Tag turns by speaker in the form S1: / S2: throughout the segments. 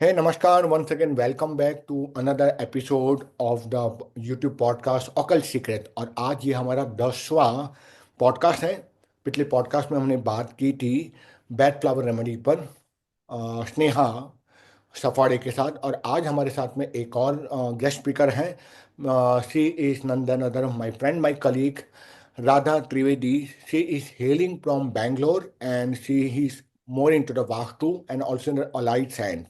S1: Hey, Namaskar. Once again, welcome back to another episode of the YouTube podcast Occult Secret. और आज ये हमारा 10वां podcast है। पिछले पॉडकास्ट में हमने बात की थी बैड फ्लावर रेमेडी पर स्नेहा सफाड़े के साथ। और आज हमारे साथ में एक और गेस्ट स्पीकर हैं। She is Nandan other my friend my colleague Radha Trivedi. She is hailing from Bangalore and she is more into the Vastu and also in the allied science.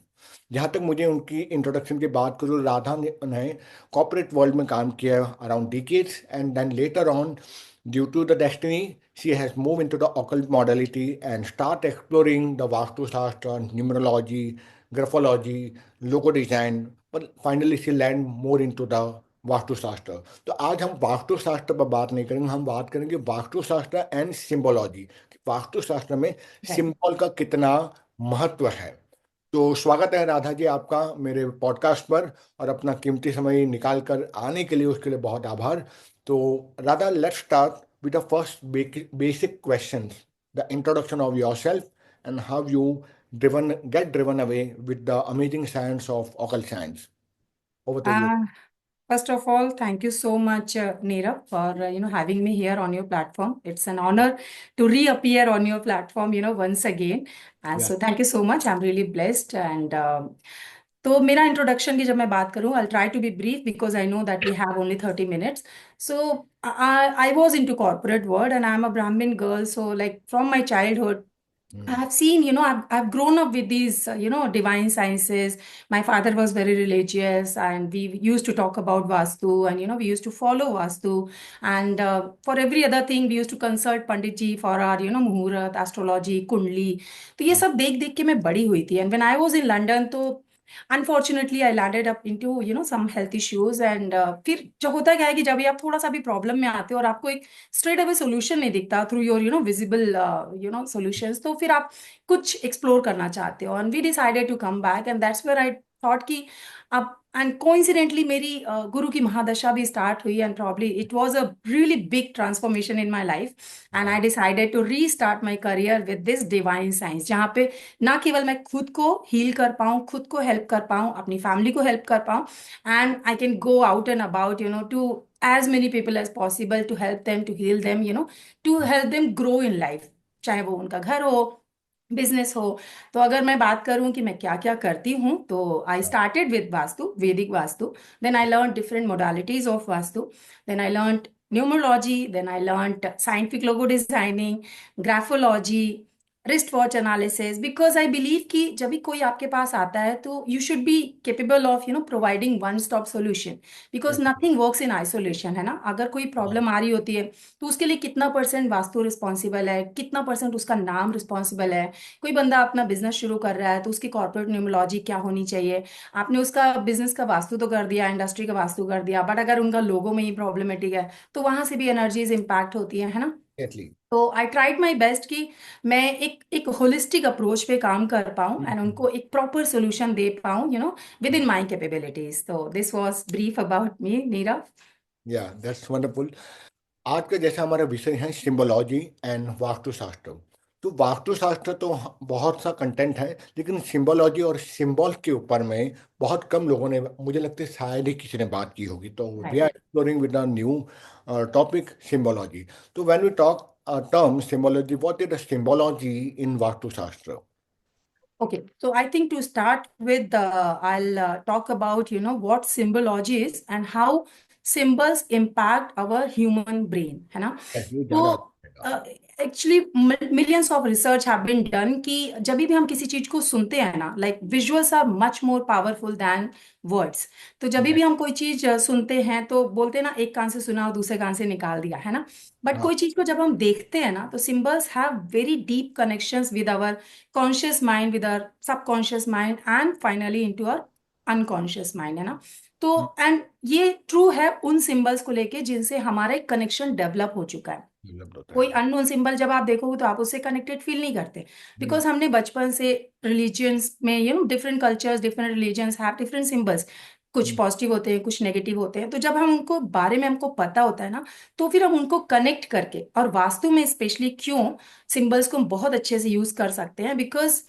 S1: जहाँ तक मुझे उनकी इंट्रोडक्शन की बात करूँ, राधा ने उन्हें कॉर्पोरेट वर्ल्ड में काम किया around decades and then later on due to the destiny she has move into the occult modality and start exploring the vastu shastra, numerology, graphology, logo design, but finally she land more into the vastu शास्त्र। तो आज हम वास्तु शास्त्र पर बात नहीं करेंगे, हम बात करेंगे वास्तु शास्त्र एंड सिंबोलॉजी। वास्तु शास्त्र में
S2: Right.
S1: सिंबल का कितना महत्व है। तो स्वागत है राधा जी आपका मेरे पॉडकास्ट पर, और अपना कीमती समय निकाल कर आने के लिए उसके लिए बहुत आभार। तो Radha, let's start with the first basic question, the introduction of yourself and how you driven away with the amazing science of occult science. Over to you.
S2: Uh, First of all, thank you so much, Neerav, for having me here on your platform. It's an honor to reappear on your platform, once again. And
S1: या
S2: so, thank you so much. I'm really blessed. And तो मेरा introduction की जब मैं बात करूं, I'll try to be brief because I know that we have only 30 minutes. So I was into corporate world and I'm a Brahmin girl. So like from my childhood, I have seen, I've grown up with these, divine sciences. My father was very religious, and we used to talk about Vastu, and, we used to follow Vastu. And for every other thing, we used to consult Pandit ji for our, Muhurat, astrology, Kundli. तो ये सब देख देख के मैं बड़ी हुई थी. And when I was in London, तो unfortunately I landed up into some health issues and फिर जो होता क्या है कि जब भी आप थोड़ा सा भी प्रॉब्लम में आते हो और आपको एक स्ट्रेट अवे सोल्यूशन नहीं दिखता थ्रू योर विजिबल सॉल्यूशंस, तो फिर आप कुछ एक्सप्लोर करना चाहते हो. And we decided to come back and that's where I thought कि अब एंड कोइंसिडेंटली मेरी गुरु की महादशा भी स्टार्ट हुई and probably it was a really big transformation in my life. And I decided to restart my career with this divine science, जहाँ पे ना केवल मैं खुद को हील कर पाऊँ, खुद को हेल्प कर पाऊँ, अपनी फैमिली को हेल्प कर पाऊँ, and I can go out and about to as many people as possible to help them, to heal them, to help them grow in life, चाहे वो उनका घर हो, बिजनेस हो. तो अगर मैं बात करूं कि मैं क्या क्या करती हूँ, तो I started with Vastu, Vedic Vastu. Then I learn different modalities of Vastu. Then I learn numerology. Then I learn scientific logo designing, graphology, wrist watch analysis. Because I believe कि जब भी कोई आपके पास आता है तो you should be capable of providing one stop solution. Because nothing works in isolation, है ना. अगर कोई प्रॉब्लम आ रही होती है तो उसके लिए कितना परसेंट वास्तु रिस्पॉन्सिबल है, कितना परसेंट उसका नाम रिस्पॉन्सिबल है. कोई बंदा अपना बिजनेस शुरू कर रहा है तो उसकी कॉर्पोरेट न्यूमरोलॉजी क्या होनी चाहिए. आपने उसका बिजनेस का वास्तु तो कर दिया, इंडस्ट्री का वास्तु कर दिया, बट अगर उनका लोगो में ही प्रॉब्लमेटिक है तो वहां से भी एनर्जीज इम्पैक्ट होती है ना.
S1: एग्जैक्टली।
S2: तो आई ट्राइड माई बेस्ट कि मैं एक एक होलिस्टिक अप्रोच पे काम कर पाऊँ एंड उनको एक प्रॉपर सोल्यूशन दे पाऊँ, विद इन माई कैपेबिलिटीज. तो this was brief about me, Nirav.
S1: या दैट्स वंडरफुल। आज का जैसा हमारा विषय है सिंबोलॉजी एंड वास्तुशास्त्र। तो वास्तुशास्त्र तो बहुत सा कंटेंट है, लेकिन सिंबोलॉजी और सिंबल के ऊपर में बहुत कम लोगों ने, मुझे लगता है शायद ही किसी ने बात की होगी। तो we are exploring with a new topic symbology. तो when we talk term symbology, what is the symbology in Vastushastra?
S2: Okay, so I think to start with, I'll talk about what symbology is and how symbols impact our human brain, है ना.
S1: ये
S2: तो
S1: ज्यादा अच्छा रहेगा।
S2: Actually millions of research have been done कि जब भी हम किसी चीज को सुनते हैं ना, like visuals are much more powerful than words. तो जब भी हम कोई चीज सुनते हैं तो बोलते हैं ना, एक कान से सुना और दूसरे कान से निकाल दिया, है ना. बट
S1: हाँ।
S2: कोई चीज को जब हम देखते हैं ना, तो symbols have very deep connections with our conscious mind, with our subconscious mind, and finally into our unconscious mind, है ना. तो एंड ये ट्रू है उन सिंबल्स को लेके जिनसे हमारा एक कनेक्शन डेवलप हो चुका है.
S1: डेवलप्ड होता
S2: कोई
S1: है।
S2: अननोन सिंबल जब आप देखोगे तो आप उससे कनेक्टेड फील नहीं करते.
S1: हम्म।
S2: बिकॉज हमने बचपन से रिलीजियंस में, different cultures, different religions have different symbols. कुछ
S1: हम्म।
S2: पॉजिटिव होते हैं, कुछ नेगेटिव होते हैं. तो जब हम उनको बारे में हमको पता होता है ना, तो फिर हम उनको कनेक्ट करके, और वास्तु में स्पेशली क्यों सिंबल्स को हम बहुत अच्छे से यूज कर सकते हैं. बिकॉज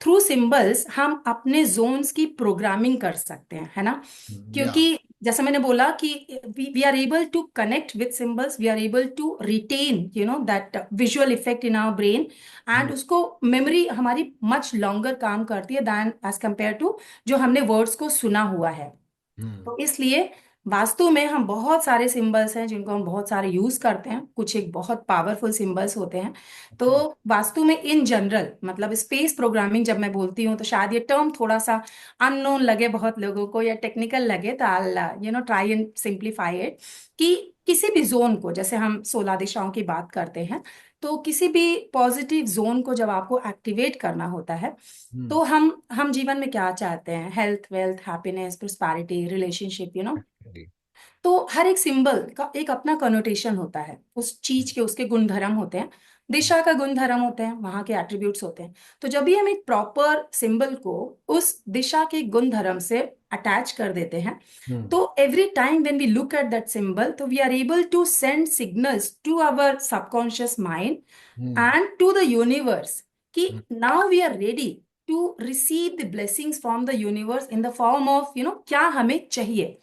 S2: थ्रू सिंबल्स हम अपने जोन्स की प्रोग्रामिंग कर सकते हैं, है ना।
S1: या।
S2: क्योंकि जैसे मैंने बोला कि we are able to connect with symbols, we are able to retain that visual effect in our brain, and उसको मेमोरी हमारी मच लॉन्गर काम करती है दैन एज कंपेयर टू जो हमने वर्ड्स को सुना हुआ है।
S1: हम्म।
S2: तो इसलिए वास्तु में हम बहुत सारे सिंबल्स हैं जिनको हम बहुत सारे यूज करते हैं, कुछ एक बहुत पावरफुल सिंबल्स होते हैं। तो
S1: ओके।
S2: वास्तु में इन जनरल मतलब स्पेस प्रोग्रामिंग जब मैं बोलती हूँ तो शायद ये टर्म थोड़ा सा अननोन लगे बहुत लोगों को या टेक्निकल लगे, तो I try and simplify it कि किसी भी जोन को, जैसे हम 16 दिशाओं की बात करते हैं, तो किसी भी पॉजिटिव जोन को जब आपको एक्टिवेट करना होता है,
S1: हम्म।
S2: तो हम जीवन में क्या चाहते हैं, health, wealth, happiness, prosperity, relationship, तो हर एक सिंबल का एक अपना कनोटेशन होता है, उस चीज के उसके गुणधर्म होते हैं, दिशा का गुणधर्म होते हैं, वहां के एट्रीब्यूट्स होते हैं। तो जब भी हम एक प्रॉपर सिंबल को उस दिशा के गुणधर्म से अटैच कर देते हैं,
S1: हम्म।
S2: तो every time when we look at that symbol, तो we are able to send signals to our subconscious mind
S1: hmm.
S2: And to the universe कि
S1: hmm.
S2: Now we are ready to receive the blessings from the universe in the form of क्या हमें चाहिए।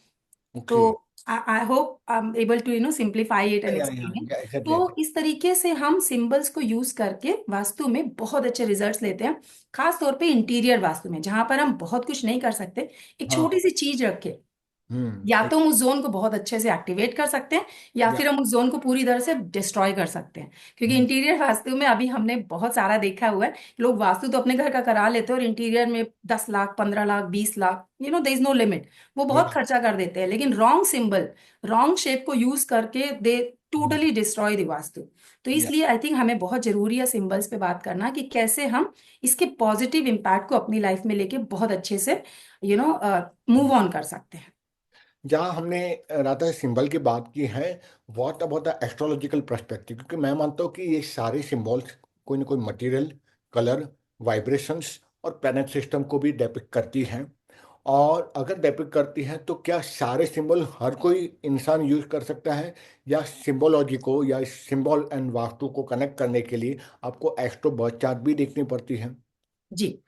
S2: तो
S1: okay.
S2: I hope I am able to simplify it and explain.
S1: Yeah exactly.
S2: तो इस तरीके से हम सिंबल्स को यूज करके वास्तु में बहुत अच्छे रिजल्ट्स लेते हैं, खास तौर पे इंटीरियर वास्तु में जहां पर हम बहुत कुछ नहीं कर सकते, एक
S1: हाँ।
S2: छोटी सी चीज रखे,
S1: हम्म।
S2: या तो हम उस जोन को बहुत अच्छे से एक्टिवेट कर सकते हैं या
S1: या।
S2: फिर हम उस जोन को पूरी तरह से डिस्ट्रॉय कर सकते हैं। क्योंकि
S1: हम्म।
S2: इंटीरियर वास्तु में अभी हमने बहुत सारा देखा हुआ है, लोग वास्तु तो अपने घर का करा लेते हैं और इंटीरियर में 10 lakh, 15 lakh, 20 lakh, there is no limit, वो बहुत
S1: या।
S2: खर्चा कर देते हैं, लेकिन रॉन्ग सिंबल, रॉन्ग शेप को यूज करके दे
S1: hmm.
S2: Totally destroy the vastu. तो
S1: या।
S2: इसलिए आई थिंक हमें बहुत जरूरी है सिंबल्स पे बात करना कि कैसे हम इसके पॉजिटिव इम्पैक्ट को अपनी लाइफ में लेके बहुत अच्छे से मूव ऑन कर सकते हैं।
S1: जहाँ हमने राधा सिंबल की बात की है, what about the astrological perspective, क्योंकि मैं मानता हूँ कि ये सारे सिंबल्स कोई ना कोई मटेरियल, कलर, वाइब्रेशंस और प्लैनेट सिस्टम को भी डिपिक्ट करती हैं। और अगर डिपिक्ट करती हैं तो क्या सारे सिंबल हर कोई इंसान यूज कर सकता है, या सिंबोलॉजी को या सिंबल एंड वास्तु को कनेक्ट करने के लिए आपको एस्ट्रो बर्थ चार्ट भी देखनी पड़ती है?
S2: जी,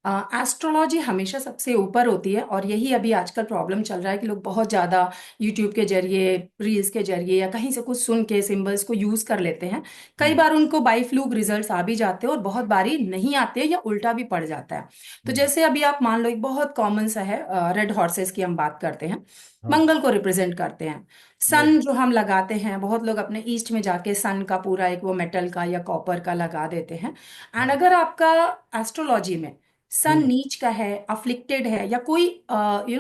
S2: एस्ट्रोलॉजी हमेशा सबसे ऊपर होती है, और यही अभी आजकल प्रॉब्लम चल रहा है कि लोग बहुत ज़्यादा यूट्यूब के जरिए, रील्स के जरिए या कहीं से कुछ सुन के सिंबल्स को यूज़ कर लेते हैं। कई
S1: हम्म।
S2: बार उनको बाई फ्लूक रिजल्ट्स आ भी जाते हैं और बहुत बारी नहीं आते या उल्टा भी पड़ जाता है। तो
S1: हम्म।
S2: जैसे अभी आप मान लो, एक बहुत कॉमन सा है, रेड हॉर्सेस की हम बात करते हैं,
S1: हाँ।
S2: मंगल को रिप्रेजेंट करते हैं।
S1: यस।
S2: सन जो हम लगाते हैं, बहुत लोग अपने ईस्ट में जाके सन का पूरा एक वो मेटल का या कॉपर का लगा देते हैं। एंड
S1: हाँ।
S2: अगर आपका एस्ट्रोलॉजी में सन
S1: हम्म।
S2: नीच का है, अफ्लिक्टेड है, या कोई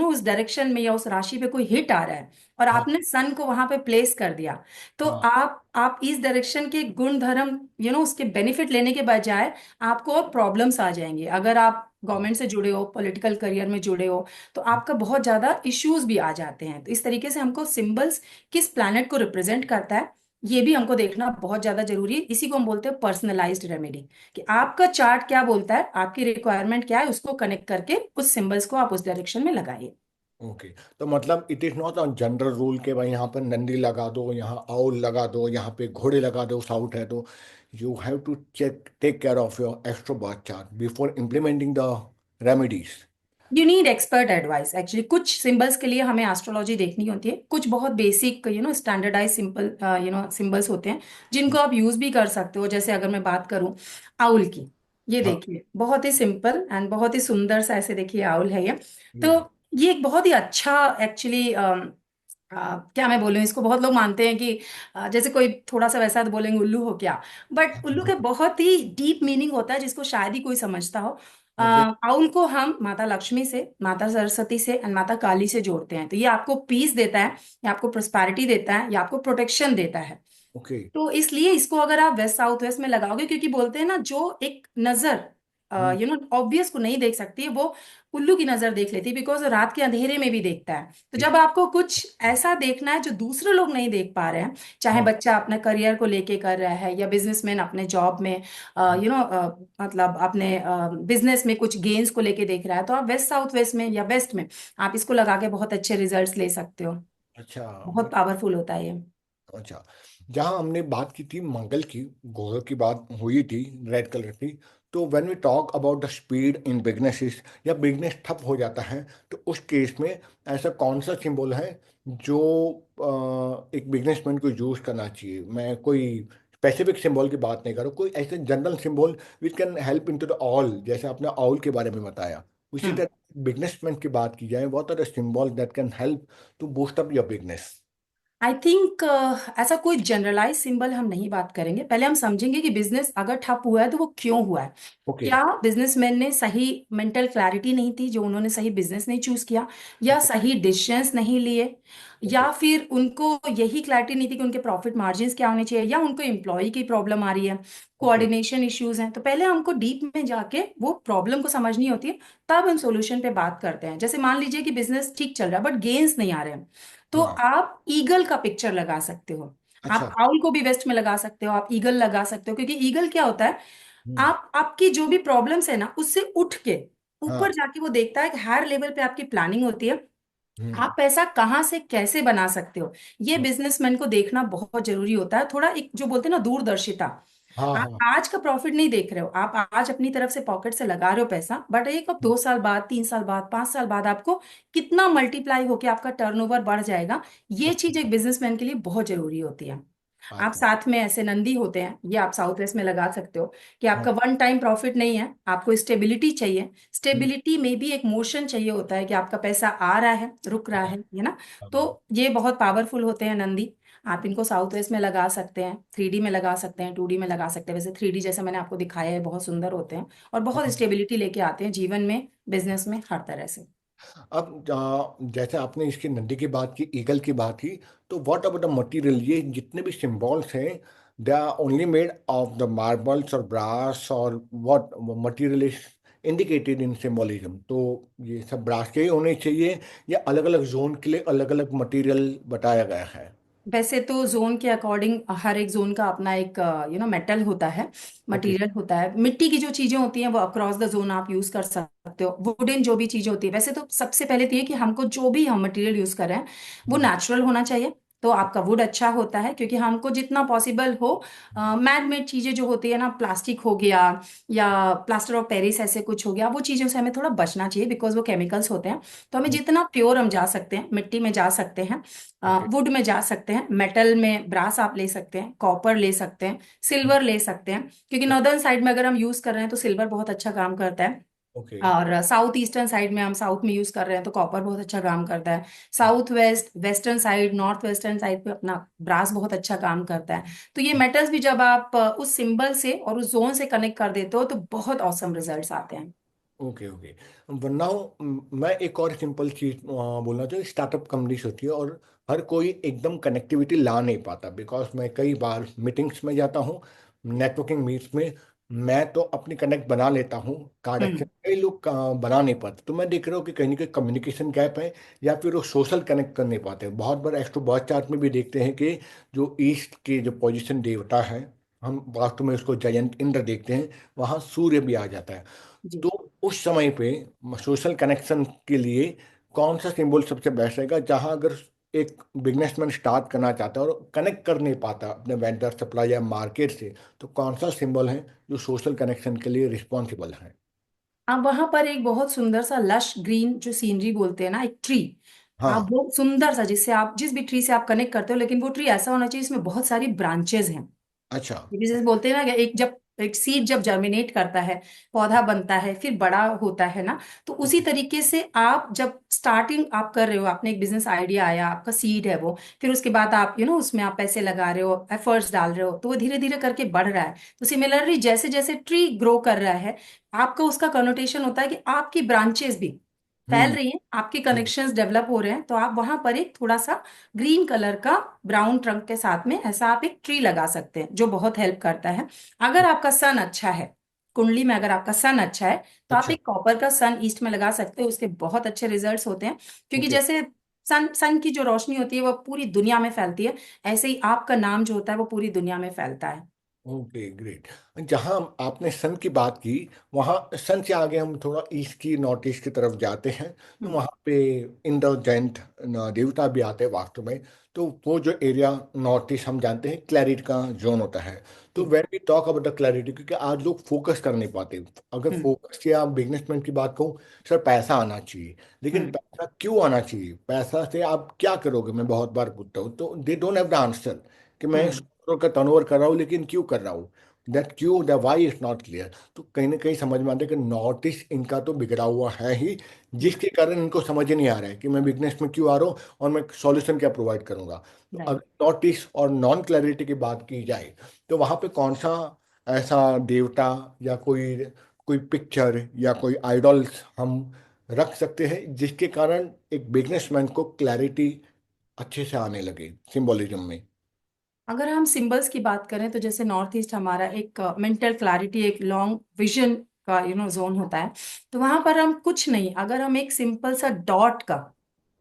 S2: उस डायरेक्शन में या उस राशि पे कोई हिट आ रहा है और
S1: हाँ।
S2: आपने सन को वहां पे प्लेस कर दिया, तो
S1: हाँ।
S2: आप इस डायरेक्शन के गुण धर्म उसके बेनिफिट लेने के बजाय आपको और प्रॉब्लम्स आ जाएंगे। अगर आप गवर्नमेंट से जुड़े हो, पॉलिटिकल करियर में जुड़े हो, तो आपका बहुत ज्यादा इश्यूज भी आ जाते हैं। तो इस तरीके से हमको सिंबल्स किस प्लैनेट को रिप्रेजेंट करता है, ये भी हमको देखना बहुत ज्यादा जरूरी है। इसी को हम बोलते हैं पर्सनलाइज्ड रेमेडी, कि आपका चार्ट क्या बोलता है, आपकी रिक्वायरमेंट क्या है, उसको कनेक्ट करके उस सिंबल्स को आप उस डायरेक्शन में लगाइए।
S1: ओके। तो मतलब it is not a general rule के भाई यहाँ पर नंदी लगा दो, यहाँ आउल लगा दो, यहाँ पे घोड़े लगा दो, साउथ है तो you have to check take care of your astro birth chart before implementing the remedies.
S2: You need expert advice actually. कुछ सिंबल्स के लिए हमें एस्ट्रोलॉजी देखनी होती है, कुछ बहुत बेसिक स्टैंडर्डाइज सिंपल सिंबल्स होते हैं जिनको आप यूज भी कर सकते हो। जैसे अगर मैं बात करूं आउल की, ये
S1: हाँ।
S2: देखिए बहुत ही सिंपल एंड बहुत ही सुंदर सा, ऐसे देखिए आउल है ये। तो
S1: ये।
S2: ये एक बहुत ही अच्छा एक्चुअली, क्या मैं बोलूं, इसको बहुत लोग मानते हैं कि जैसे कोई थोड़ा सा वैसा तो बोलेंगे उल्लू हो क्या, बट उल्लू के बहुत ही डीप मीनिंग होता है जिसको शायद ही कोई समझता हो।
S1: एग्जैक्ट।
S2: आउल को हम माता लक्ष्मी से, माता सरस्वती से एंड माता काली से जोड़ते हैं। तो ये आपको पीस देता है, ये आपको प्रोस्पैरिटी देता है, ये आपको प्रोटेक्शन देता है।
S1: ओके।
S2: तो इसलिए इसको अगर आप वेस्ट साउथ वेस्ट में लगाओगे, क्योंकि बोलते हैं ना, जो एक नजर
S1: हम्म।
S2: ऑब्वियस को नहीं देख सकती, वो उल्लू की नजर देख लेती है, बिकॉज रात के अंधेरे में भी देखता है। तो जब
S1: ठीक।
S2: आपको कुछ ऐसा देखना है जो दूसरे लोग नहीं देख पा रहे हैं, चाहे
S1: हाँ।
S2: बच्चा अपने करियर को लेके कर रहा है या बिजनेसमैन अपने जॉब में मतलब अपने बिजनेस में कुछ गेन्स को लेके देख रहा है, तो आप वेस्ट साउथ वेस्ट में या वेस्ट में आप इसको लगा के बहुत अच्छे रिजल्ट्स ले सकते हो।
S1: अच्छा।
S2: बहुत पावरफुल होता है ये।
S1: अच्छा। जहाँ हमने बात की थी मंगल की, घोड़ों की बात हुई थी, रेड कलर की, तो when we talk about the speed in businesses, या बिजनेस ठप हो जाता है, तो उस केस में ऐसा कौन सा सिंबल है जो एक बिजनेसमैन को यूज करना चाहिए? मैं कोई स्पेसिफिक सिंबल की बात नहीं कर रहा हूँ, कोई ऐसे general symbol which can help in to the all, जैसे आपने ऑल के बारे में बताया, उसी
S2: हम्म
S1: तरह बिजनेसमैन की बात की जाए, what are the symbol that can help to boost up your business?
S2: I think ऐसा कोई जनरलाइज सिंबल हम नहीं बात करेंगे। पहले हम समझेंगे कि बिजनेस अगर ठप हुआ है तो वो क्यों हुआ है।
S1: ओके।
S2: क्या बिजनेसमैन ने सही मेंटल क्लैरिटी नहीं थी, जो उन्होंने सही बिजनेस नहीं चूज किया, या
S1: ओके।
S2: सही डिसीजंस नहीं लिए,
S1: ओके।
S2: या फिर उनको यही क्लैरिटी नहीं थी कि उनके प्रॉफिट मार्जिन्स क्या होने चाहिए, या उनको एम्प्लॉय की प्रॉब्लम आ रही है,
S1: ओके।
S2: कोऑर्डिनेशन इश्यूज हैं। तो पहले हमको डीप में जाके वो प्रॉब्लम को समझनी होती है, तब हम सॉल्यूशन पे बात करते हैं। जैसे मान लीजिए कि बिजनेस ठीक चल रहा है बट गेन्स नहीं आ रहे हैं, तो
S1: हाँ।
S2: आप ईगल का पिक्चर लगा सकते हो।
S1: अच्छा।
S2: आप आउल को भी वेस्ट में लगा सकते हो, आप ईगल लगा सकते हो, क्योंकि ईगल क्या होता है,
S1: हम्म।
S2: आप आपकी जो भी प्रॉब्लम्स है ना उससे उठ के ऊपर
S1: हाँ।
S2: जाके वो देखता है कि हायर लेवल पे आपकी प्लानिंग होती है,
S1: हम्म।
S2: आप पैसा कहाँ से कैसे बना सकते हो। ये
S1: हाँ।
S2: बिजनेसमैन को देखना बहुत जरूरी होता है, थोड़ा एक जो बोलते हैं ना दूरदर्शिता।
S1: हाँ।
S2: आप
S1: हाँ।
S2: आज का प्रॉफिट नहीं देख रहे हो, आप आज अपनी तरफ से पॉकेट से लगा रहे हो पैसा, बट एक अब 2 साल बाद, 3 साल बाद, 5 साल बाद आपको कितना मल्टीप्लाई होके आपका टर्नओवर बढ़ जाएगा। ये
S1: ओके।
S2: चीज एक बिजनेसमैन के लिए बहुत जरूरी होती है। आप
S1: अच्छा।
S2: साथ में ऐसे नंदी होते हैं, ये आप साउथ वेस्ट में लगा सकते हो कि
S1: हाँ।
S2: आपका वन टाइम प्रॉफिट नहीं है, आपको स्टेबिलिटी चाहिए।
S1: हम्म।
S2: स्टेबिलिटी में भी एक मोशन चाहिए होता है कि आपका पैसा आ रहा है, रुक रहा
S1: हाँ।
S2: है ना।
S1: हाँ।
S2: तो ये बहुत पावरफुल होते हैं नंदी। आप इनको साउथ वेस्ट में लगा सकते हैं, 3D में लगा सकते हैं, 2D में लगा सकते हैं। वैसे 3D जैसे मैंने आपको दिखाया है बहुत सुंदर होते हैं और बहुत
S1: हाँ।
S2: स्टेबिलिटी लेके आते हैं जीवन में, बिजनेस में, हर तरह से।
S1: अब जैसे आपने इसकी नदी की बात की, ईगल की बात की, तो व्हाट अबाउट द मटेरियल? ये जितने भी सिंबल्स हैं, they are only made of the marbles और ब्रास, और what material is indicated in symbolism? तो ये सब ब्रास के ही होने चाहिए, या अलग अलग जोन के लिए अलग अलग मटेरियल बताया गया है?
S2: वैसे तो जोन के अकॉर्डिंग हर एक जोन का अपना एक मेटल होता है,
S1: ओके।
S2: मटेरियल होता है। मिट्टी की जो चीजें होती हैं वो अक्रॉस द जोन आप यूज कर सकते हो। वुडन जो भी चीजें होती है, वैसे तो सबसे पहले तो ये कि हमको जो भी हम मटेरियल यूज कर रहे हैं वो नेचुरल होना चाहिए। तो आपका वुड अच्छा होता है, क्योंकि हमको जितना पॉसिबल हो मैन मेड चीजें जो होती है ना, प्लास्टिक हो गया या प्लास्टर ऑफ पेरिस ऐसे कुछ हो गया, वो चीजों से हमें थोड़ा बचना चाहिए, बिकॉज वो केमिकल्स होते हैं। तो हमें जितना प्योर हम जा सकते हैं, मिट्टी में जा सकते हैं,
S1: ओके।
S2: वुड में जा सकते हैं, मेटल में ब्रास आप ले सकते हैं, कॉपर ले सकते हैं, सिल्वर ले सकते हैं। क्योंकि नॉर्दर्न साइड में अगर हम यूज कर रहे हैं तो सिल्वर बहुत अच्छा काम करता है,
S1: ओके।
S2: और साउथ ईस्टर्न साइड में हम साउथ में यूज कर रहे हैं तो कॉपर बहुत अच्छा काम करता है। South west, western side, north western side पे अपना ब्रास बहुत अच्छा काम करता है। तो ये मेटल्स भी जब आप उस सिंबल से और उस जोन से कनेक्ट कर देते हो तो बहुत औसम रिजल्ट्स आते हैं।
S1: ओके। ओके। वरना मैं एक और सिंपल चीज बोलना चाहिए, स्टार्टअप कंपनीज होती है और हर कोई एकदम कनेक्टिविटी ला नहीं पाता, बिकॉज मैं कई बार मीटिंग्स में जाता हूँ, नेटवर्किंग मीट्स में, मैं तो अपनी कनेक्ट बना लेता हूँ, कार्ड एक्सेस,
S2: हम्म
S1: कई लोग बना नहीं पाते। तो मैं देख रहा हूँ कि कहीं ना कहीं कम्युनिकेशन गैप है, या फिर वो सोशल कनेक्ट कर नहीं पाते। बहुत बार एक्स्ट्रोवर्ट चार्ट में भी देखते हैं कि जो ईस्ट के जो पोजिशन देवता है, हम वास्तव में उसको जयंत इंद्र देखते हैं, वहाँ सूर्य भी आ जाता है।
S2: जी।
S1: तो उस समय पे सोशल कनेक्शन के लिए कौन सा सिंबल सबसे बेस्ट रहेगा, जहां अगर एक बिजनेसमैन स्टार्ट करना चाहता है और कनेक्ट कर नहीं पाता अपने वेंडर, सप्लाई या मार्केट से, तो कौन सा सिंबल है जो सोशल कनेक्शन के लिए रिस्पॉन्सिबल है?
S2: आप वहां पर एक बहुत सुंदर सा लश ग्रीन जो सीनरी बोलते हैं ना, एक ट्री, आप
S1: हाँ।
S2: वो सुंदर सा, जिससे आप जिस भी ट्री से आप कनेक्ट करते हो, लेकिन वो ट्री ऐसा होना चाहिए इसमें बहुत सारी ब्रांचेस हैं।
S1: अच्छा।
S2: ये जैसे बोलते हैं ना कि एक जब एक सीड जब जर्मिनेट करता है, पौधा बनता है, फिर बड़ा होता है ना, तो उसी
S1: ओके।
S2: तरीके से आप जब स्टार्टिंग आप कर रहे हो, आपने एक बिजनेस आइडिया आया, आपका सीड है वो, फिर उसके बाद आप उसमें आप पैसे लगा रहे हो, एफर्ट्स डाल रहे हो, तो वो धीरे धीरे करके बढ़ रहा है। तो सिमिलरली जैसे जैसे ट्री ग्रो कर रहा है, आपका उसका कनोटेशन होता है कि आपकी ब्रांचेस भी फैल
S1: हम्म।
S2: रही हैं, आपके
S1: ओके।
S2: कनेक्शंस डेवलप हो रहे हैं, तो आप वहां पर एक थोड़ा सा ग्रीन कलर का ब्राउन ट्रंक के साथ में ऐसा आप एक ट्री लगा सकते हैं, जो बहुत हेल्प करता है। अगर आपका सन अच्छा है, कुंडली में अगर आपका सन अच्छा है, तो आप
S1: अच्छा।
S2: एक कॉपर का सन ईस्ट में लगा सकते हो, उसके बहुत अच्छे रिजल्ट्स होते हैं। क्योंकि
S1: ओके।
S2: जैसे सन सन की जो रोशनी होती है वो पूरी दुनिया में फैलती है, ऐसे ही आपका नाम जो होता है वो पूरी दुनिया में फैलता है।
S1: Okay, great. जहाँ आपने सन की बात की, वहाँ सन से आगे हम थोड़ा ईस्ट की, नॉर्थ ईस्ट की तरफ जाते हैं, तो
S2: हम्म
S1: वहाँ पे इंद्र जयंत देवता भी आते हैं वास्तव में। तो वो जो एरिया नॉर्थ ईस्ट हम जानते हैं क्लैरिट का जोन होता है, तो when we talk about the clarity, क्योंकि आज लोग फोकस कर नहीं पाते। अगर
S2: हम्म।
S1: फोकस या बिजनेसमैन की बात कहूँ, सर पैसा आना चाहिए, लेकिन
S2: हम्म।
S1: पैसा क्यों आना चाहिए, पैसा से आप क्या करोगे, मैं बहुत बार पूछता हूँ, तो they don't have the answer कि मैं
S2: हम्म।
S1: 100 करोड़ का टर्नओवर कर रहा हूँ, लेकिन क्यों कर रहा हूँ, दैट क्यों the why is not clear. तो कहीं ना कहीं समझ में आता है कि नॉर्थ ईस्ट इनका तो बिगड़ा हुआ है ही, जिसके कारण इनको समझ ही नहीं आ रहा है कि मैं बिजनेस में क्यों आ रहा हूँ और मैं सॉल्यूशन क्या प्रोवाइड करूंगा। तो
S2: राइट।
S1: अगर नॉर्थ ईस्ट और नॉन क्लैरिटी की बात की जाए, तो वहां पे कौन सा ऐसा देवता या कोई कोई पिक्चर या कोई आइडल्स हम रख सकते हैं जिसके कारण एक बिजनेसमैन को क्लैरिटी अच्छे से आने लगे सिंबोलिज्म में।
S2: अगर हम सिंबल्स की बात करें तो जैसे नॉर्थ ईस्ट हमारा एक मेंटल क्लैरिटी, एक लॉन्ग विजन का जोन होता है। तो वहां पर हम कुछ नहीं, अगर हम एक सिंपल सा डॉट का,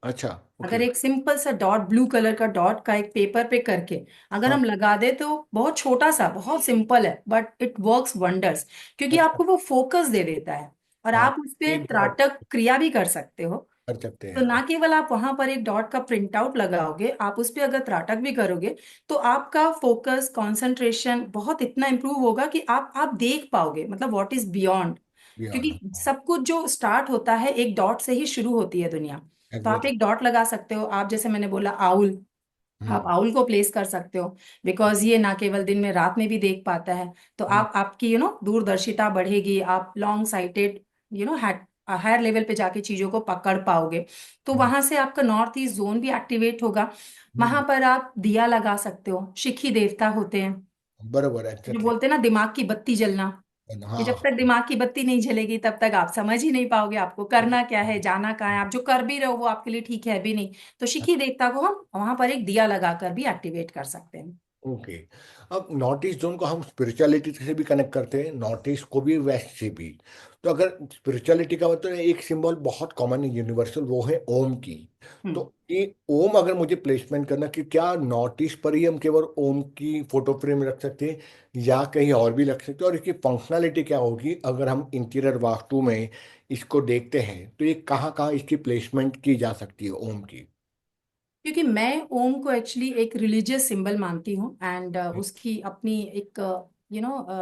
S1: अच्छा।
S2: अगर
S1: ओके।
S2: एक सिंपल सा डॉट, ब्लू कलर का डॉट का एक पेपर पे करके अगर
S1: हाँ।
S2: हम लगा दे, तो बहुत छोटा सा, बहुत सिंपल है, बट इट वर्क्स वंडर्स, क्योंकि
S1: अच्छा।
S2: आपको वो फोकस दे देता है। और
S1: हाँ,
S2: आप उस पे
S1: ये बहुत
S2: त्राटक क्रिया भी कर सकते हो।
S1: कर सकते
S2: तो
S1: हैं।
S2: ना केवल आप वहां पर एक डॉट का प्रिंट आउट लगाओगे, आप उस पे अगर त्राटक भी करोगे, तो आपका फोकस, कंसंट्रेशन बहुत इतना इंप्रूव होगा कि आप देख पाओगे, मतलब व्हाट इज बियॉन्ड।
S1: बियॉन्ड।
S2: क्योंकि सब कुछ जो स्टार्ट होता है एक डॉट से ही शुरू होती है दुनिया। तो आप
S1: एग्जैक्टली।
S2: एक डॉट लगा सकते हो। आप जैसे मैंने बोला आउल, आप
S1: हम्म।
S2: आउल को प्लेस कर सकते हो, बिकॉज ये ना केवल दिन में, रात में भी देख पाता है। तो
S1: हम्म।
S2: आप आपकी दूरदर्शिता बढ़ेगी, आप लॉन्ग साइटेड, हायर लेवल पे जाके चीजों को पकड़ पाओगे। तो
S1: हम्म।
S2: वहां से आपका नॉर्थ ईस्ट जोन भी एक्टिवेट होगा। वहां
S1: हम्म।
S2: पर आप दिया लगा सकते हो, शिखी देवता होते हैं,
S1: बरोबर,
S2: जो
S1: एग्जैक्टली।
S2: बोलते हैं ना दिमाग की बत्ती जलना। कि जब
S1: हाँ।
S2: तक दिमाग की बत्ती नहीं जलेगी तब तक आप समझ ही नहीं पाओगे आपको करना क्या है, जाना कहाँ है। आप जो कर भी रहे हो वो आपके लिए ठीक है भी नहीं। तो शिखी देवता को हम वहां पर एक दिया लगाकर भी एक्टिवेट कर सकते हैं।
S1: ओके। अब नॉर्थ ईस्ट जोन को हम स्पिरिचुअलिटी से भी कनेक्ट करते हैं, नॉर्थ ईस्ट को भी, वेस्ट से भी। तो अगर स्पिरिचुअलिटी का मतलब एक सिंबल बहुत कॉमन है, यूनिवर्सल, वो है ओम की।
S2: हम्म।
S1: तो ये ओम अगर मुझे प्लेसमेंट करना, कि क्या नॉर्थ ईस्ट पर ही हम केवल ओम की फोटो फ्रेम रख सकते हैं या कहीं और भी रख सकते हैं, और इसकी फंक्शनैलिटी क्या होगी अगर हम इंटीरियर वास्तु में इसको देखते हैं, तो ये कहाँ कहाँ इसकी प्लेसमेंट की जा सकती है ओम की।
S2: क्योंकि मैं ओम को एक्चुअली एक रिलीजियस सिंबल मानती हूँ, एंड उसकी अपनी एक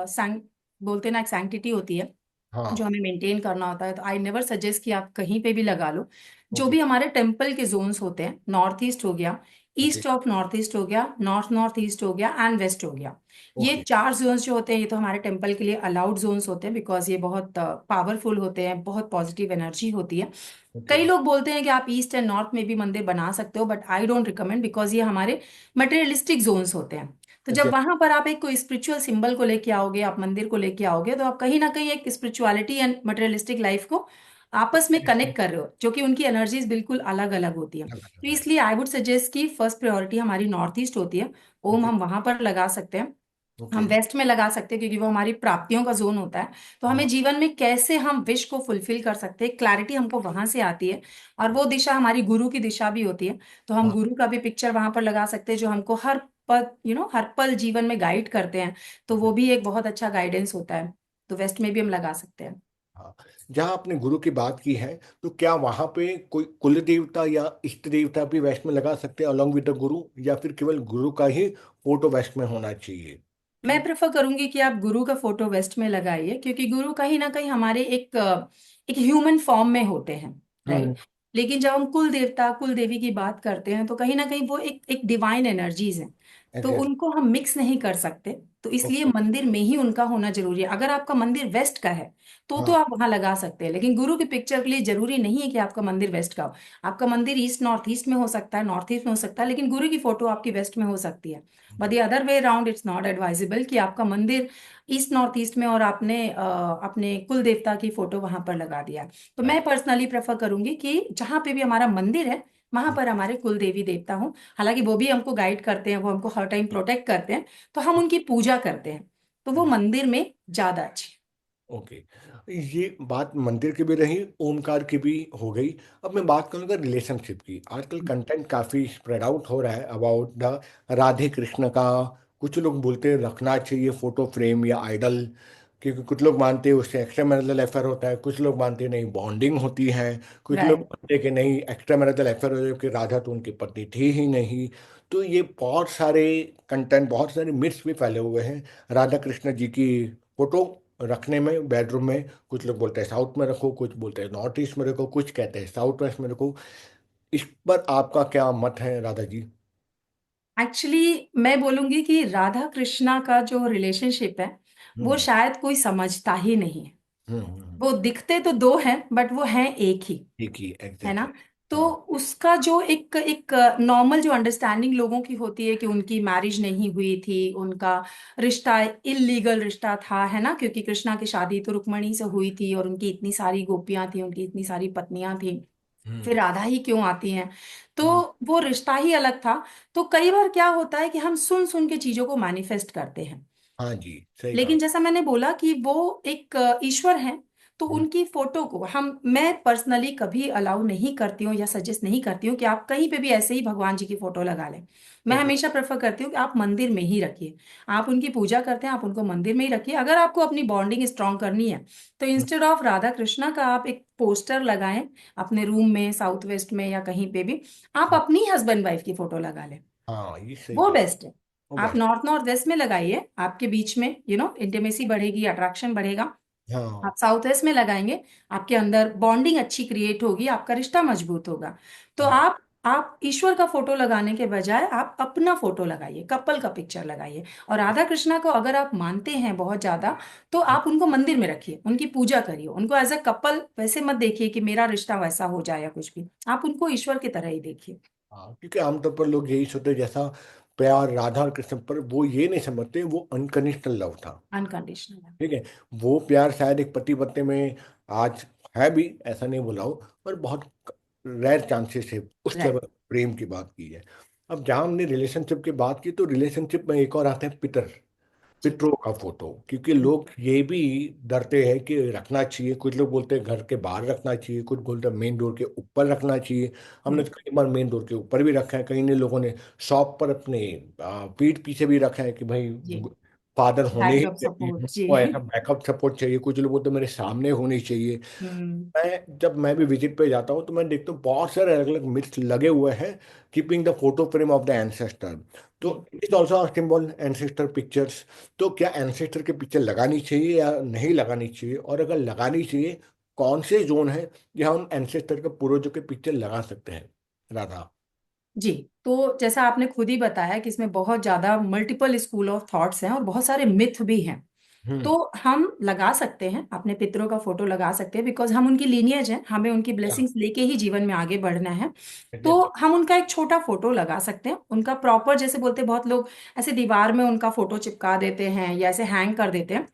S2: सैंक बोलते हैं ना, एक सैंक्टिटी होती है जो
S1: हाँ।
S2: हमें मेंटेन करना होता है। तो आई नेवर सजेस्ट कि आप कहीं पे भी लगा लो। जो
S1: ओके।
S2: भी हमारे टेम्पल के जोन्स होते हैं, नॉर्थ ईस्ट हो गया,
S1: okay.
S2: East of north east हो गया, नॉर्थ नॉर्थ ईस्ट हो गया, एंड वेस्ट हो गया। ये
S1: ओके।
S2: चार जोन्स जो होते हैं, ये तो हमारे टेम्पल के लिए अलाउड जोन्स होते हैं, बिकॉज ये बहुत पावरफुल होते हैं, बहुत पॉजिटिव एनर्जी होती है।
S1: ओके।
S2: कई लोग बोलते हैं कि आप ईस्ट एंड नॉर्थ में भी मंदिर बना सकते हो, but I don't recommend, because ये हमारे मटेरियलिस्टिक जोन्स होते हैं। तो जब
S1: एग्जैक्ट।
S2: वहां पर आप एक कोई स्पिरिचुअल सिंबल को लेके आओगे, आप मंदिर को लेके आओगे, तो आप कहीं ना कहीं एक स्पिरिचुअलिटी एंड मटेरियलिस्टिक लाइफ को आपस में कनेक्ट कर रहे हो, जो कि उनकी एनर्जीज बिल्कुल अलग अलग होती है। तो इसलिए आई वुड सजेस्ट कि फर्स्ट प्रायोरिटी हमारी नॉर्थ ईस्ट होती है। ओम
S1: ओके।
S2: हम वहां पर लगा सकते हैं। हम
S1: ओके।
S2: वेस्ट में लगा सकते हैं, क्योंकि वो हमारी प्राप्तियों का जोन होता है। तो हमें
S1: हाँ।
S2: जीवन में कैसे हम विश को फुलफिल कर सकते हैं, क्लैरिटी हमको वहां से आती है। और वो दिशा हमारी गुरु की दिशा भी होती है। तो हम
S1: हाँ।
S2: गुरु का भी पिक्चर वहां पर लगा सकते हैं, जो हमको हर पल, हर पल जीवन में गाइड करते हैं। तो वो भी एक बहुत अच्छा गाइडेंस होता है। तो वेस्ट में भी हम लगा सकते हैं।
S1: हाँ। जहाँ आपने गुरु की बात की है, तो क्या वहाँ पे कोई कुल देवता या इष्ट देवता भी वेस्ट में लगा सकते हैं अलॉन्ग विद द गुरु, या फिर केवल गुरु का ही फोटो वेस्ट में होना चाहिए।
S2: मैं प्रेफर करूंगी कि आप गुरु का फोटो वेस्ट में लगाइए, क्योंकि गुरु कहीं ना कहीं हमारे एक ह्यूमन फॉर्म में होते हैं।
S1: हम्म।
S2: राइट। लेकिन जब हम कुल देवता, कुल देवी की बात करते हैं, तो कहीं ना कहीं वो एक एक डिवाइन एनर्जीज हैं। तो
S1: एग्जैक्ट।
S2: उनको हम मिक्स नहीं कर सकते। तो इसलिए
S1: ओके।
S2: मंदिर में ही उनका होना जरूरी है। अगर आपका मंदिर वेस्ट का है तो
S1: हाँ।
S2: आप वहां लगा सकते हैं, लेकिन गुरु की पिक्चर के लिए जरूरी नहीं है कि आपका मंदिर वेस्ट का हो। आपका मंदिर ईस्ट नॉर्थ ईस्ट में हो सकता है, नॉर्थ ईस्ट में हो सकता है, लेकिन गुरु की फोटो आपकी वेस्ट में हो सकती है। But the other way around its not advisable कि आपका मंदिर ईस्ट नॉर्थ ईस्ट में और आपने अपने कुल देवता की फोटो वहां पर लगा दिया। तो मैं पर्सनली प्रेफर करूंगी कि जहां पे भी हमारा मंदिर है, वहां पर हमारे कुल देवी देवता हो। हालांकि वो भी हमको गाइड करते हैं, वो हमको हर टाइम प्रोटेक्ट करते हैं, तो हम उनकी पूजा करते हैं। तो वो मंदिर में ज्यादा अच्छी।
S1: ओके। ये बात मंदिर की भी रही, ओमकार की भी हो गई। अब मैं बात करूँगा रिलेशनशिप की। आजकल कंटेंट काफ़ी स्प्रेड आउट हो रहा है अबाउट द राधे कृष्ण का। कुछ लोग बोलते हैं रखना चाहिए फोटो फ्रेम या आइडल, क्योंकि कुछ लोग मानते हैं उससे एक्स्ट्रा मैरिटल अफेयर होता है, कुछ लोग मानते हैं नहीं बॉन्डिंग होती है, कुछ लोग
S2: राइट।
S1: मानते हैं कि नहीं एक्स्ट्रा मैरिटल अफेयर हो जाए, कि राधा तो उनकी पत्नी थी ही नहीं। तो ये बहुत सारे कंटेंट, बहुत सारे मिथ्स भी फैले हुए हैं राधा कृष्ण जी की फोटो रखने में बेडरूम में। कुछ लोग बोलते हैं साउथ में रखो, कुछ बोलते हैं नॉर्थ ईस्ट में रखो, कुछ कहते हैं साउथ वेस्ट में रखो। इस पर आपका क्या मत है राधा जी?
S2: एक्चुअली मैं बोलूंगी कि राधा कृष्णा का जो रिलेशनशिप है वो
S1: हम्म।
S2: शायद कोई समझता ही नहीं है।
S1: हम्म।
S2: वो दिखते तो दो हैं बट वो हैं एक ही,
S1: ठीक ही,
S2: है
S1: एग्जैक्टली।
S2: ना। तो
S1: हाँ।
S2: उसका जो एक एक नॉर्मल जो अंडरस्टैंडिंग लोगों की होती है कि उनकी मैरिज नहीं हुई थी, उनका रिश्ता इलीगल रिश्ता था, है ना, क्योंकि कृष्णा की शादी तो रुक्मणी से हुई थी और उनकी इतनी सारी गोपियां थी, उनकी इतनी सारी पत्नियां थी, फिर
S1: हम्म।
S2: राधा ही क्यों आती हैं। तो
S1: हम्म।
S2: वो रिश्ता ही अलग था। तो कई बार क्या होता है कि हम सुन सुन के चीजों को मैनिफेस्ट करते हैं।
S1: हाँ जी, सही कहा।
S2: लेकिन जैसा मैंने बोला कि वो एक ईश्वर हैं, तो
S1: हम्म।
S2: उनकी फोटो को मैं पर्सनली कभी अलाउ नहीं करती हूँ या सजेस्ट नहीं करती हूँ कि आप कहीं पे भी ऐसे ही भगवान जी की फोटो लगा लें। मैं
S1: ओके।
S2: हमेशा प्रेफर करती हूँ कि आप मंदिर में ही रखिए। आप उनकी पूजा करते हैं, आप उनको मंदिर में ही रखिए। अगर आपको अपनी बॉन्डिंग स्ट्रांग करनी है तो
S1: हम्म।
S2: इंस्टेड ऑफ राधा कृष्णा का आप एक पोस्टर लगाएं अपने रूम में, साउथ वेस्ट में या कहीं पे भी, आप
S1: हम्म।
S2: अपनी हस्बैंड वाइफ की फोटो लगा लें।
S1: हाँ, ये सही
S2: वो
S1: कहा।
S2: बेस्ट है।
S1: वो
S2: आप
S1: बेस्ट।
S2: नॉर्थ नॉर्थ वेस्ट में लगाइए, आपके बीच में इंटीमेसी बढ़ेगी, अट्रैक्शन बढ़ेगा।
S1: हाँ।
S2: आप साउथ वेस्ट में लगाएंगे, आपके अंदर बॉन्डिंग अच्छी क्रिएट होगी, आपका रिश्ता मजबूत होगा। तो
S1: हाँ।
S2: आप ईश्वर का फोटो लगाने के बजाय आप अपना फोटो लगाइए, कपल का पिक्चर लगाइए। और राधा कृष्णा को अगर आप मानते हैं बहुत ज्यादा, तो आप उनको मंदिर में रखिए, उनकी पूजा करिए, उनको एज अ कपल वैसे मत देखिए कि मेरा रिश्ता वैसा हो जाए या कुछ भी। आप उनको ईश्वर की तरह ही देखिए।
S1: हाँ, क्योंकि आमतौर पर लोग यही सोचते हैं, जैसा प्यार राधा और कृष्ण पर, वो ये नहीं समझते वो अनकंडीशनल लव था।
S2: अनकंडीशनल है।
S1: ठीक है। वो प्यार शायद एक पति पत्नी में आज है भी, ऐसा नहीं बोला हो, पर बहुत रेयर चांसेस है उस लेवल
S2: राइट।
S1: प्रेम की बात की है। अब जहाँ हमने रिलेशनशिप की बात की, तो रिलेशनशिप में एक और आता है पितर,
S2: जी।
S1: पितरों का फोटो। क्योंकि लोग ये भी डरते हैं कि रखना चाहिए। कुछ लोग बोलते हैं घर के बाहर रखना चाहिए, कुछ बोलते हैं मेन डोर के ऊपर रखना चाहिए। हमने
S2: हम्म।
S1: तो कई बार मेन डोर के ऊपर भी रखा है, कई ने लोगों ने शॉप पर अपने पीठ पीछे भी रखा है कि भाई
S2: जी।
S1: फादर होने ही
S2: बैकअप
S1: चाहिए,
S2: सपोर्ट जी।
S1: वो ऐसा बैकअप सपोर्ट चाहिए। कुछ लोग बोलते हैं मेरे सामने होनी चाहिए।
S2: हम्म।
S1: जब मैं भी विजिट पे जाता हूँ तो मैं देखता हूँ बहुत सारे अलग अलग मिथ्स लगे हुए हैं, keeping the photo frame of the ancestor. तो
S2: जी।
S1: It also symbol ancestor pictures. तो क्या एंसेस्टर के पिक्चर लगानी चाहिए या नहीं लगानी चाहिए, और अगर लगानी चाहिए, कौन से जोन है जहाँ हम एंसेस्टर के पूर्वजों के पिक्चर लगा सकते हैं राधा?
S2: जी। तो जैसा आपने खुद ही बताया कि इसमें बहुत ज्यादा मल्टीपल स्कूल ऑफ थॉट्स हैं और बहुत सारे मिथ भी हैं।
S1: हम्म।
S2: तो हम लगा सकते हैं, अपने पितरों का फोटो लगा सकते हैं, बिकॉज हम उनकी लीनियज हैं, हमें उनकी ब्लेसिंग्स लेके ही जीवन में आगे बढ़ना है। तो
S1: एग्जैक्टली।
S2: हम उनका एक छोटा फोटो लगा सकते हैं, उनका प्रॉपर, जैसे बोलते हैं बहुत लोग ऐसे दीवार में उनका फोटो चिपका देते हैं या ऐसे हैंग कर देते हैं।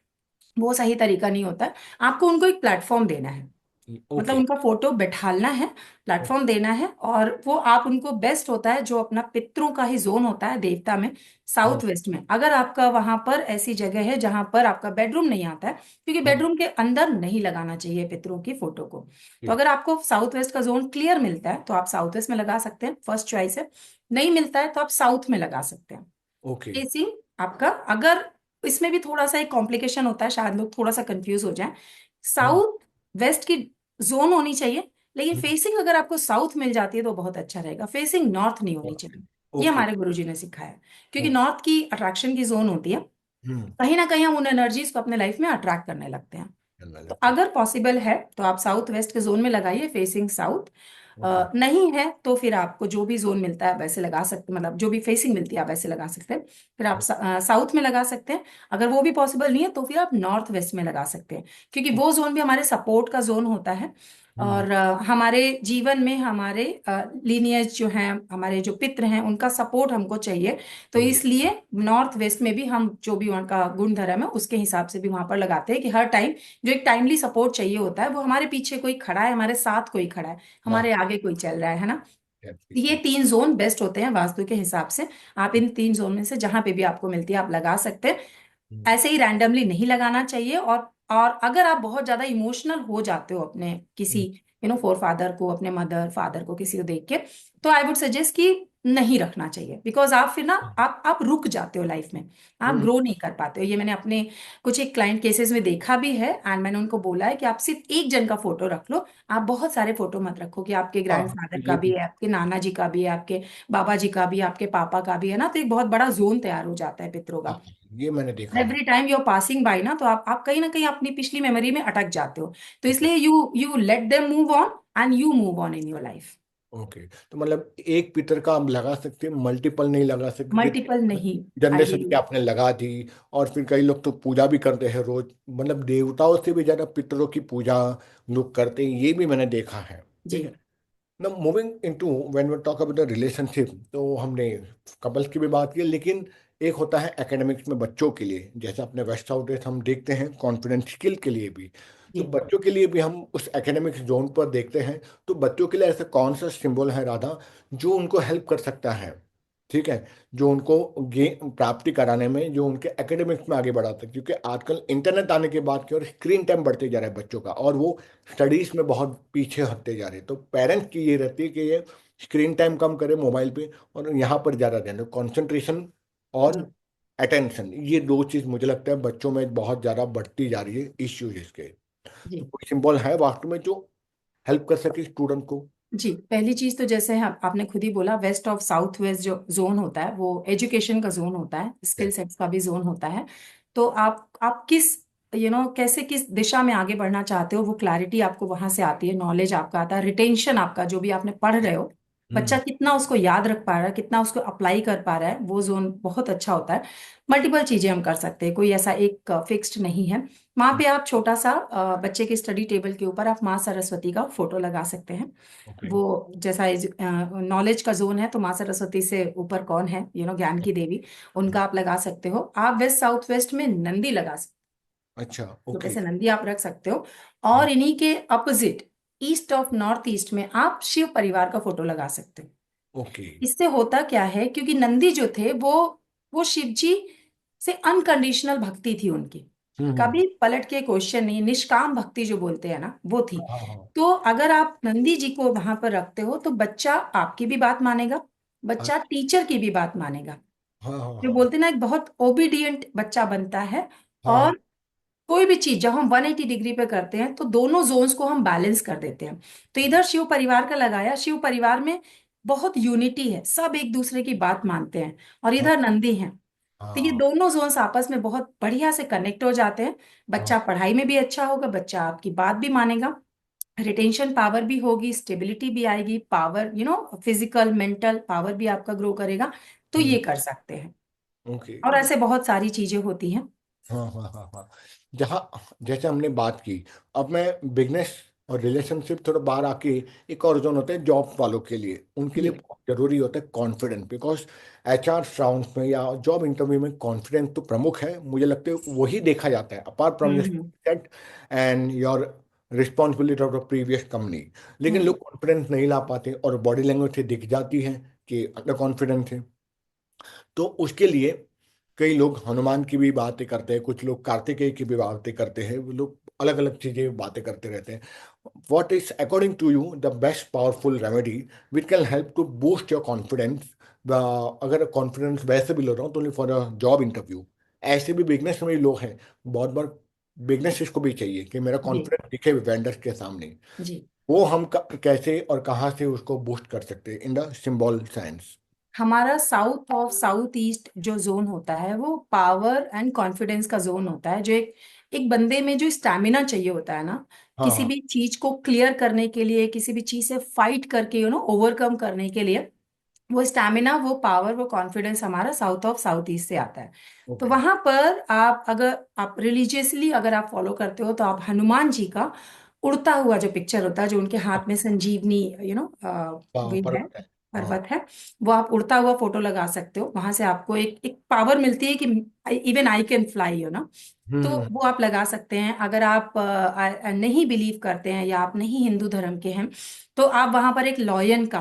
S2: वो सही तरीका नहीं होता है। आपको उनको एक प्लेटफॉर्म देना है, मतलब
S1: ओके।
S2: उनका फोटो बैठालना है, प्लेटफॉर्म देना है। और वो आप उनको, बेस्ट होता है जो अपना पितरों का ही जोन होता है देवता में,
S1: हाँ।
S2: साउथ वेस्ट में। अगर आपका वहां पर ऐसी जगह है जहां पर आपका बेडरूम नहीं आता है, क्योंकि
S1: हाँ।
S2: बेडरूम के अंदर नहीं लगाना चाहिए पितरों की फोटो को। तो
S1: जी।
S2: अगर आपको साउथ वेस्ट का जोन क्लियर मिलता है तो आप साउथ वेस्ट में लगा सकते हैं, फर्स्ट चॉइस है। नहीं मिलता है तो आप साउथ में लगा सकते हैं।
S1: ओके।
S2: फेसिंग आपका, अगर इसमें भी थोड़ा सा एक कॉम्प्लिकेशन होता है, शायद लोग थोड़ा सा कंफ्यूज हो जाएं।
S1: हम्म।
S2: साउथ वेस्ट की जोन होनी चाहिए, लेकिन फेसिंग अगर आपको साउथ मिल जाती है तो बहुत अच्छा रहेगा। फेसिंग नॉर्थ नहीं होनी चाहिए। ये
S1: ओके।
S2: हमारे गुरुजी ने सिखाया है, क्योंकि नॉर्थ की अट्रैक्शन की जोन होती है।
S1: हम्म।
S2: कहीं ना कहीं हम उन एनर्जीज को अपने लाइफ में अट्रैक्ट करने लगते हैं।
S1: करने
S2: तो
S1: लगते हैं।
S2: अगर पॉसिबल है तो आप साउथ वेस्ट के जोन में लगाइए, फेसिंग साउथ।
S1: ओके।
S2: नहीं है तो फिर आपको जो भी जोन मिलता है वैसे लगा सकते, मतलब जो भी फेसिंग मिलती है आप वैसे लगा सकते हैं। फिर आप साउथ में लगा सकते हैं। अगर वो भी पॉसिबल नहीं है तो फिर आप नॉर्थ वेस्ट में लगा सकते हैं, क्योंकि वो जोन भी हमारे सपोर्ट का जोन होता है।
S1: हम्म।
S2: और हमारे जीवन में हमारे लीनियज जो हैं, हमारे जो पित्र हैं, उनका सपोर्ट हमको चाहिए। तो
S1: एग्जैक्ट।
S2: इसलिए नॉर्थ वेस्ट में भी हम जो भी उनका गुण धर्म है उसके हिसाब से भी वहां पर लगाते हैं कि हर टाइम जो एक टाइमली सपोर्ट चाहिए होता है, वो हमारे पीछे कोई खड़ा है, हमारे साथ कोई खड़ा है,
S1: हाँ।
S2: हमारे आगे कोई चल रहा है ना। ये
S1: एग्जैक्टली।
S2: 3 जोन बेस्ट होते हैं वास्तु के हिसाब से। आप इन 3 जोन में से जहां पे भी आपको मिलती है आप लगा सकते हैं।
S1: हम्म।
S2: ऐसे ही रैंडमली नहीं लगाना चाहिए। और अगर आप बहुत ज्यादा इमोशनल हो जाते हो अपने किसी फोर फादर को, अपने मदर फादर को, किसी को देख के, तो आई वुड सजेस्ट कि नहीं रखना चाहिए, बिकॉज आप फिर ना आप रुक जाते हो लाइफ में, आप
S1: हम्म।
S2: ग्रो नहीं कर पाते हो। ये मैंने अपने कुछ एक क्लाइंट केसेस में देखा भी है, एंड मैंने उनको बोला है कि आप सिर्फ एक जन का फोटो रख लो, आप बहुत सारे फोटो मत रखो कि आपके
S1: हाँ
S2: ग्रैंडफादर का
S1: ये
S2: भी है, आपके नाना जी का भी है, आपके बाबा जी का भी है, आपके पापा का भी है ना, तो एक बहुत बड़ा जोन तैयार हो जाता है पितरों का।
S1: हाँ ये मैंने देखा है।
S2: Every time you are passing by ना, तो आप कहीं ना कहीं अपनी पिछली मेमोरी में अटक जाते हो। तो इसलिए you let them move on and you move on in your life.
S1: Okay, तो मतलब एक पितर का आप लगा सकते हैं, मल्टीपल नहीं लगा सकते
S2: मल्टीपल
S1: कि
S2: नहीं,
S1: जनरेशन के
S2: आइडियली।
S1: आपने लगा दी। और फिर कई लोग तो पूजा भी करते हैं रोज, मतलब देवताओं से भी ज्यादा पितरों की पूजा लोग करते हैं, ये भी मैंने देखा है। ठीक
S2: जी
S1: है। ना moving into when we talk about the relationship, तो हमने कपल्स की भी बात की, लेकिन एक होता है एकेडमिक्स में बच्चों के लिए, जैसे अपने वेस्ट आउट हम देखते हैं कॉन्फिडेंस स्किल के लिए भी। तो
S2: जी
S1: बच्चों के लिए भी हम उस एकेडमिक्स जोन पर देखते हैं। तो बच्चों के लिए ऐसा कौन सा सिंबल है राधा जो उनको हेल्प कर सकता है, ठीक है, जो उनको गे प्राप्ति कराने में, जो उनके एकेडमिक्स में आगे बढ़ाता है, क्योंकि आजकल इंटरनेट आने के बाद की और स्क्रीन टाइम बढ़ते जा रहा है बच्चों का, और वो स्टडीज में बहुत पीछे हटते जा रहे हैं। तो पेरेंट्स की ये रहती है कि ये स्क्रीन टाइम कम करे मोबाइल पे, और यहाँ पर ज़्यादा ध्यान दे, कंसंट्रेशन और
S2: जी
S1: अटेंशन, ये दो चीज़ मुझे लगता है बच्चों में बहुत ज़्यादा बढ़ती जा रही है इश्यूज इसके। तो
S2: जी
S1: कोई सिंबल है वास्तव में जो हेल्प कर सके स्टूडेंट को?
S2: जी। पहली चीज तो जैसे है, आपने खुद ही बोला, वेस्ट ऑफ साउथ वेस्ट जो जोन होता है वो एजुकेशन का जोन होता है, स्किल सेट्स का भी जोन होता है। तो आप किस कैसे किस दिशा में आगे बढ़ना चाहते हो, वो क्लैरिटी आपको वहां से आती है, नॉलेज आपका आता है, रिटेंशन आपका जो भी आपने पढ़ रहे हो, बच्चा
S1: हम्म।
S2: कितना उसको याद रख पा रहा है, कितना उसको अप्लाई कर पा रहा है, वो जोन बहुत अच्छा होता है। मल्टीपल चीजें हम कर सकते हैं, कोई ऐसा एक फिक्स्ड नहीं है। वहां पे आप छोटा सा बच्चे के स्टडी टेबल के ऊपर आप माँ सरस्वती का फोटो लगा सकते हैं।
S1: ओके।
S2: वो जैसा नॉलेज का जोन है, तो माँ सरस्वती से ऊपर कौन है, ज्ञान की देवी, उनका आप लगा सकते हो। आप वेस्ट साउथ वेस्ट में नंदी लगा सकते
S1: अच्छा।
S2: हो, छोटे
S1: ओके।
S2: से नंदी आप रख सकते हो। और इन्हीं के opposite east of north east में आप शिव परिवार का फोटो लगा सकते हो।
S1: ओके।
S2: इससे होता क्या है, क्योंकि नंदी जो थे वो शिव जी से अनकंडीशनल भक्ति थी उनकी,
S1: हम्म।
S2: कभी पलट के क्वेश्चन नहीं, निष्काम भक्ति जो बोलते हैं ना, वो थी।
S1: हाँ हाँ
S2: तो अगर आप नंदी जी को वहां पर रखते हो, तो बच्चा आपकी भी बात मानेगा,
S1: हाँ
S2: बच्चा टीचर की भी बात मानेगा।
S1: हाँ हाँ
S2: जो
S1: हाँ
S2: बोलते हैं ना, एक बहुत ओबीडियंट बच्चा बनता है।
S1: हाँ हाँ
S2: और कोई भी चीज जब हम 180 डिग्री पे करते हैं, तो दोनों जोन्स को हम बैलेंस कर देते हैं। तो इधर शिव परिवार का लगाया, शिव परिवार में बहुत यूनिटी है, सब एक दूसरे की बात मानते हैं, और
S1: हाँ
S2: इधर नंदी है। तो ये
S1: हाँ
S2: दोनों जोन्स आपस में बहुत बढ़िया से कनेक्ट हो जाते हैं।
S1: हाँ
S2: बच्चा पढ़ाई में भी अच्छा होगा, बच्चा आपकी बात भी मानेगा, रिटेंशन पावर भी होगी, स्टेबिलिटी भी आएगी, पावर फिजिकल मेंटल पावर भी आपका ग्रो करेगा। तो
S1: हम्म।
S2: ये कर सकते हैं।
S1: ओके।
S2: और ऐसे बहुत सारी चीजें होती हैं।
S1: हाँ हाँ हाँ हाँ। जहाँ जैसे हमने बात की, अब मैं बिजनेस और रिलेशनशिप थोड़ा बाहर आके, एक और जोन होता है जॉब वालों के लिए, उनके लिए
S2: जी
S1: बहुत जरूरी होता है कॉन्फिडेंस, बिकॉज एचआर राउंड्स में या जॉब इंटरव्यू में कॉन्फिडेंस तो प्रमुख है, मुझे लगता है वही देखा जाता है apart from your
S2: hmm
S1: set and your responsibility of the previous company. लेकिन
S2: हम्म
S1: लोग कॉन्फिडेंस नहीं ला पाते, और बॉडी लैंग्वेज से दिख जाती है कि अंडर कॉन्फिडेंस है। तो उसके लिए कई लोग हनुमान की भी बातें करते हैं, कुछ लोग कार्तिकेय की भी बातें करते हैं, वो लोग अलग अलग चीजें बातें करते रहते हैं। What is according to you the best powerful remedy which can help to boost your confidence? अगर कॉन्फिडेंस वैसे भी ले रहा हूँ तो फॉर अ जॉब इंटरव्यू, ऐसे भी बिजनेस में भी लोग हैं, बहुत बार बिजनेस को भी चाहिए कि मेरा
S2: जी
S1: कॉन्फिडेंस दिखे वेंडर्स के सामने।
S2: जी।
S1: वो हम कैसे और कहाँ से उसको बूस्ट कर सकते हैं इन द सिंबल साइंस?
S2: हमारा साउथ ऑफ साउथ ईस्ट जो जोन होता है, वो पावर एंड कॉन्फिडेंस का जोन होता है, जो एक एक बंदे में जो स्टैमिना चाहिए होता है ना,
S1: हाँ
S2: किसी
S1: हाँ।
S2: भी चीज को क्लियर करने के लिए, किसी भी चीज से फाइट करके ओवरकम करने के लिए, वो स्टैमिना, वो पावर, वो कॉन्फिडेंस हमारा साउथ ऑफ साउथ ईस्ट से आता है। तो
S1: ओके।
S2: वहां पर आप, अगर आप रिलीजियसली अगर आप फॉलो करते हो, तो आप हनुमान जी का उड़ता हुआ जो पिक्चर होता है, जो उनके हाथ में संजीवनी
S1: हाँ
S2: वो है,
S1: पर्वत है। हाँ।
S2: पर्वत है, वो आप उड़ता हुआ फोटो लगा सकते हो। वहां से आपको एक एक पावर मिलती है कि इवन आई कैन फ्लाई तो
S1: हम्म।
S2: वो आप लगा सकते हैं। अगर आप नहीं बिलीव करते हैं, या आप नहीं हिंदू धर्म के हैं, तो आप वहां पर एक लॉयन का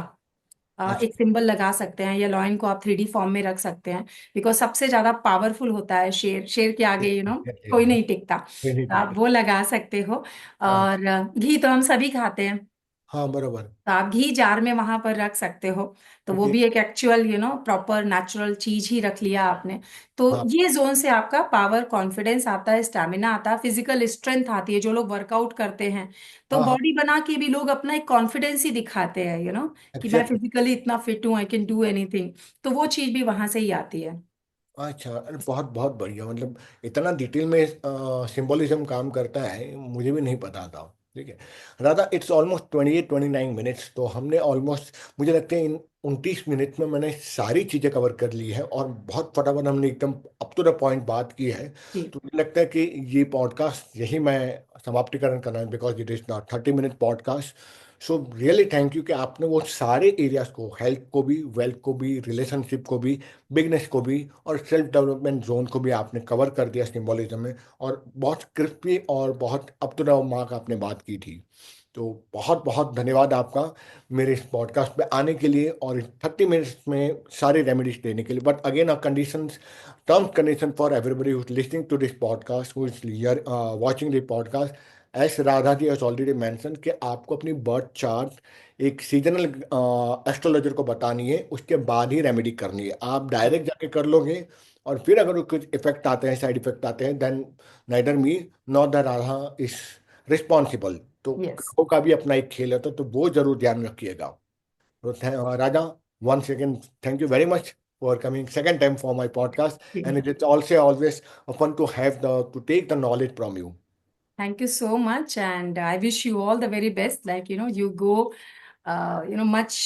S2: एक
S1: अच्छा।
S2: सिंबल लगा सकते हैं, या लॉयन को आप 3D फॉर्म में रख सकते हैं। बिकॉज सबसे ज्यादा पावरफुल होता है शेर, शेर के आगे कोई नहीं टिकता।
S1: नहीं
S2: तो आप
S1: ठीक
S2: वो लगा सकते हो।
S1: है।
S2: और घी तो हम सभी खाते हैं,
S1: हाँ बराबर।
S2: तो आप घी जार में वहां पर रख सकते हो। तो वो
S1: ओके।
S2: भी एक एक्चुअल प्रॉपर नेचुरल चीज ही रख लिया आपने। तो
S1: हाँ
S2: ये जोन से आपका पावर, कॉन्फिडेंस आता है, स्टैमिना आता है, फिजिकल स्ट्रेंथ आती है। जो लोग वर्कआउट करते हैं तो
S1: हाँ हाँ।
S2: बॉडी बना के भी लोग अपना एक कॉन्फिडेंस ही दिखाते हैं, कि मैं
S1: एग्जैक्टली।
S2: फिजिकली इतना फिट हूँ, आई कैन डू एनीथिंग। तो वो चीज भी वहां से ही आती है।
S1: अच्छा, अरे बहुत बहुत बढ़िया, मतलब इतना डिटेल में सिंबोलिज्म काम करता है, मुझे भी नहीं पता था। ठीक है राधा, इट्स ऑलमोस्ट 28-29 मिनट्स, तो हमने ऑलमोस्ट, मुझे लगता है इन 29 मिनट में मैंने सारी चीज़ें कवर कर ली है और बहुत फटाफट हमने एकदम अप टू द पॉइंट बात की है।
S2: जी।
S1: तो मुझे लगता है कि ये पॉडकास्ट यही मैं समाप्तिकरण करना है, because it is not 30 minute podcast. So really thank you कि आपने वो सारे एरियाज को, हेल्थ को भी, वेल्थ को भी, रिलेशनशिप को भी, बिजनेस को भी और सेल्फ डेवलपमेंट जोन को भी आपने कवर कर दिया सिंबोलिज्म में। और बहुत क्रिस्पी और बहुत अप टू द मार्क आपने बात की थी। तो बहुत बहुत धन्यवाद आपका मेरे इस पॉडकास्ट पे आने के लिए और इस 30 मिनट्स में सारे रेमेडीज देने के लिए। But again conditions, terms condition for everybody who's listening to this podcast, who is watching the podcast, as Radha ji has already mentioned कि आपको अपनी बर्थ चार्ट एक सीजनल एस्ट्रोलॉजर को बतानी है, उसके बाद ही रेमेडी करनी है। आप डायरेक्ट जाके कर लोगे और फिर अगर कुछ इफेक्ट आते हैं, साइड इफेक्ट आते हैं, then neither me not the Radha is responsible. तो
S2: यस।
S1: ग्रहों का भी अपना एक खेल है, तो वो जरूर ध्यान रखिएगा। तो Radha, one second, thank you very much for coming second time for my podcast, and it is also always fun to have to take the knowledge from you.
S2: Thank you so much, and I wish you all the very best. Like, you go, much,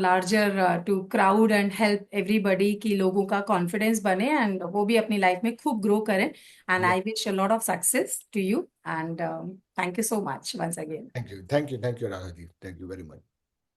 S2: larger to crowd and help everybody कि लोगों का confidence बने and वो भी अपनी life में खूब grow करें. And
S1: Yeah,
S2: I wish a lot of success to you. And thank you so much once again.
S1: thank you, thank you, thank you, Radha ji, thank you very much.